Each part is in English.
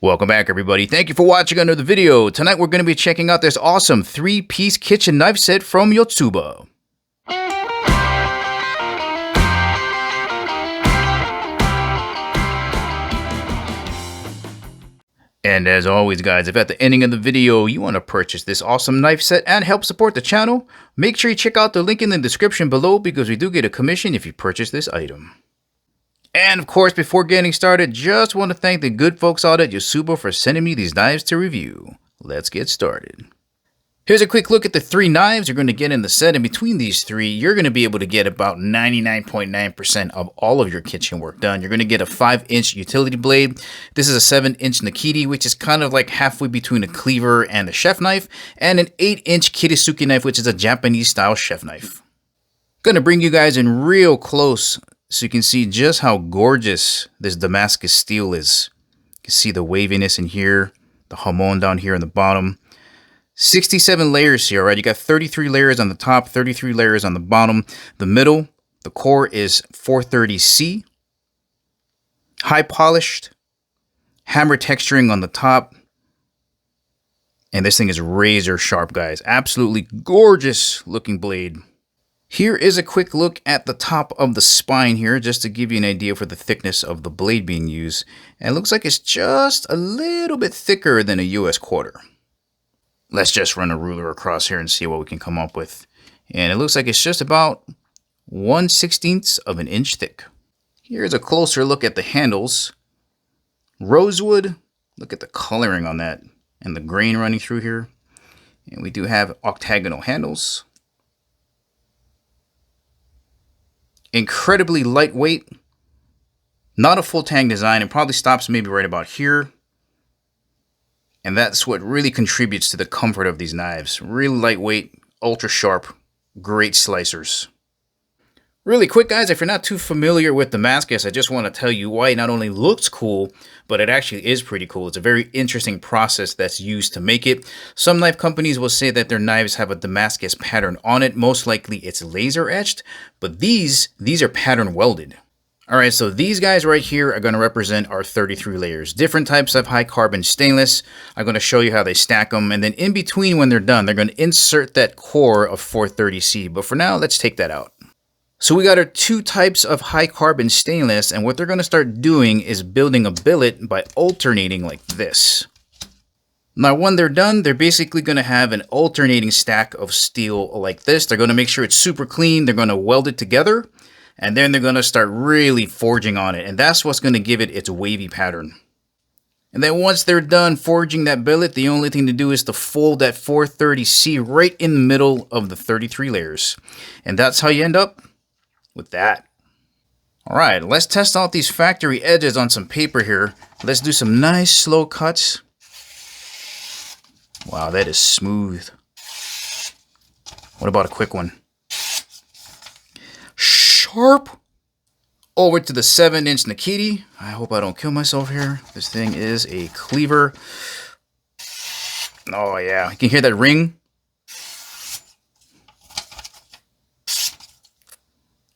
Welcome back, everybody. Thank you for watching another video. Tonight we're going to be checking out this awesome 3-piece kitchen knife set from Yotsuba. And as always, guys, if at the ending of the video you want to purchase this awesome knife set and help support the channel, make sure you check out the link in the description below because we do get a commission if you purchase this item. And of course, before getting started, just want to thank the good folks out at Yotsuba for sending me these knives to review. Let's get started. Here's a quick look at the 3 knives you're going to get in the set, and between these 3, you're going to be able to get about 99.9% of all of your kitchen work done. You're going to get a 5-inch utility blade. This is a 7-inch Nakiti, which is kind of like halfway between a cleaver and a chef knife, and an 8-inch Kirisuke knife, which is a Japanese-style chef knife. Going to bring you guys in real close so you can see just how gorgeous this Damascus steel is. You can see the waviness in here, the hamon down here on the bottom. 67 layers here, right? You got 33 layers on the top, 33 layers on the bottom. The middle, the core is 430C. High polished, hammer texturing on the top. And this thing is razor sharp, guys. Absolutely gorgeous looking blade. Here is a quick look at the top of the spine here, just to give you an idea for the thickness of the blade being used. And it looks like it's just a little bit thicker than a US quarter. Let's just run a ruler across here and see what we can come up with. And it looks like it's just about 1/16 of an inch thick. Here's a closer look at the handles. Rosewood, look at the coloring on that and the grain running through here. And we do have octagonal handles. Incredibly lightweight, not a full tang design. It probably stops maybe right about here. And that's what really contributes to the comfort of these knives. Really lightweight, ultra sharp, great slicers. Really quick, guys, if you're not too familiar with Damascus, I just want to tell you why it not only looks cool, but it actually is pretty cool. It's a very interesting process that's used to make it. Some knife companies will say that their knives have a Damascus pattern on it. Most likely it's laser etched, but these are pattern welded. All right, so these guys right here are going to represent our 33 layers. Different types of high carbon stainless. I'm going to show you how they stack them. And then in between when they're done, they're going to insert that core of 430C. But for now, let's take that out. So we got our 2 types of high carbon stainless, and what they're going to start doing is building a billet by alternating like this. Now when they're done, they're basically going to have an alternating stack of steel like this. They're going to make sure it's super clean. They're going to weld it together, and then they're going to start really forging on it, and that's what's going to give it its wavy pattern. And then once they're done forging that billet, the only thing to do is to fold that 430C right in the middle of the 33 layers. And that's how you end up with that. All right, let's test out these factory edges on some paper here. Let's do some nice slow cuts. Wow, that is smooth. What about a quick one? Sharp. Over to the 7-inch Nakiti. I hope I don't kill myself here. This thing is a cleaver. Oh yeah, you can hear that ring.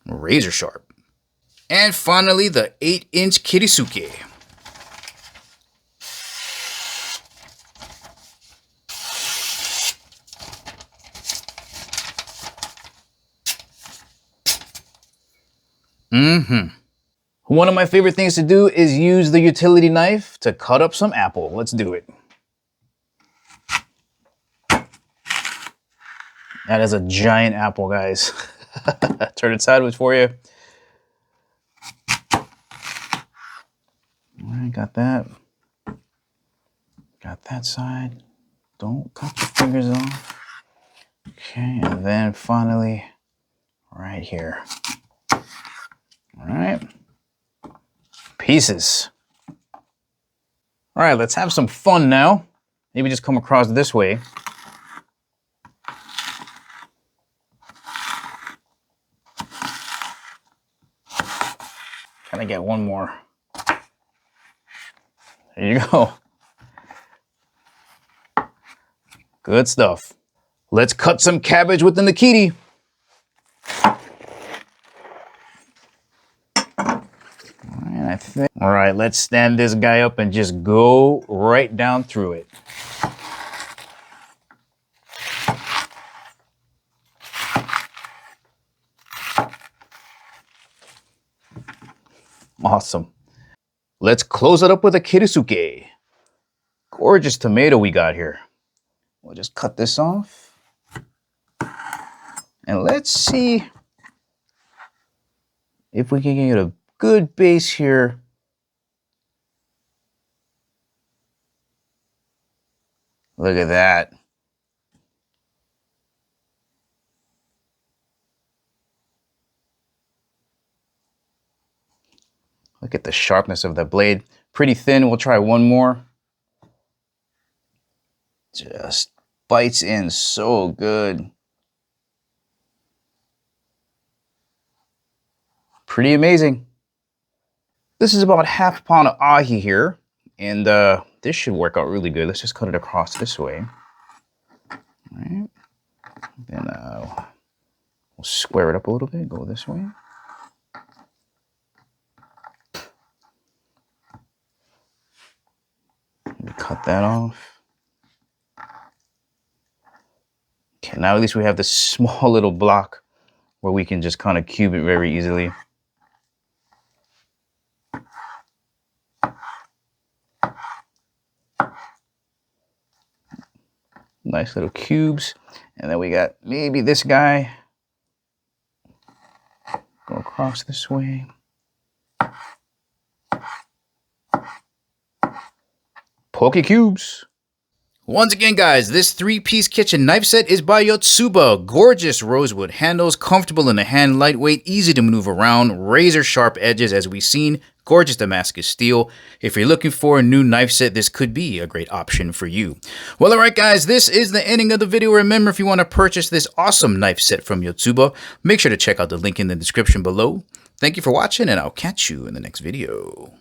Razor sharp. And finally, the 8-inch Kirisuke. One of my favorite things to do is use the utility knife to cut up some apple. Let's do it. That is a giant apple, guys. Turn it sideways for you. All right, got that. Got that side. Don't cut your fingers off. Okay, and then finally, right here. All right. Pieces. All right, let's have some fun now. Maybe just come across this way. Can I get one more? There you go. Good stuff. Let's cut some cabbage with the Nakiti. I think. All right, let's stand this guy up and just go right down through it. Awesome. Let's close it up with a kirisuke. Gorgeous tomato we got here. We'll just cut this off. And let's see if we can get a good base here. Look at that. Look at the sharpness of the blade. Pretty thin. We'll try one more. Just bites in so good. Pretty amazing. This is about half a pound of ahi here. And this should work out really good. Let's just cut it across this way. All right. Then we'll square it up a little bit. Go this way. Cut that off. Okay, now at least we have this small little block where we can just kind of cube it very easily. Nice little cubes. And then we got maybe this guy. Go across this way. Poke cubes. Once again, guys, this 3-piece kitchen knife set is by Yotsuba. Gorgeous rosewood handles, comfortable in the hand, lightweight, easy to maneuver around, razor sharp edges as we've seen, gorgeous Damascus steel. If you're looking for a new knife set, this could be a great option for you. Well, alright guys, this is the ending of the video. Remember, if you want to purchase this awesome knife set from Yotsuba, make sure to check out the link in the description below. Thank you for watching, and I'll catch you in the next video.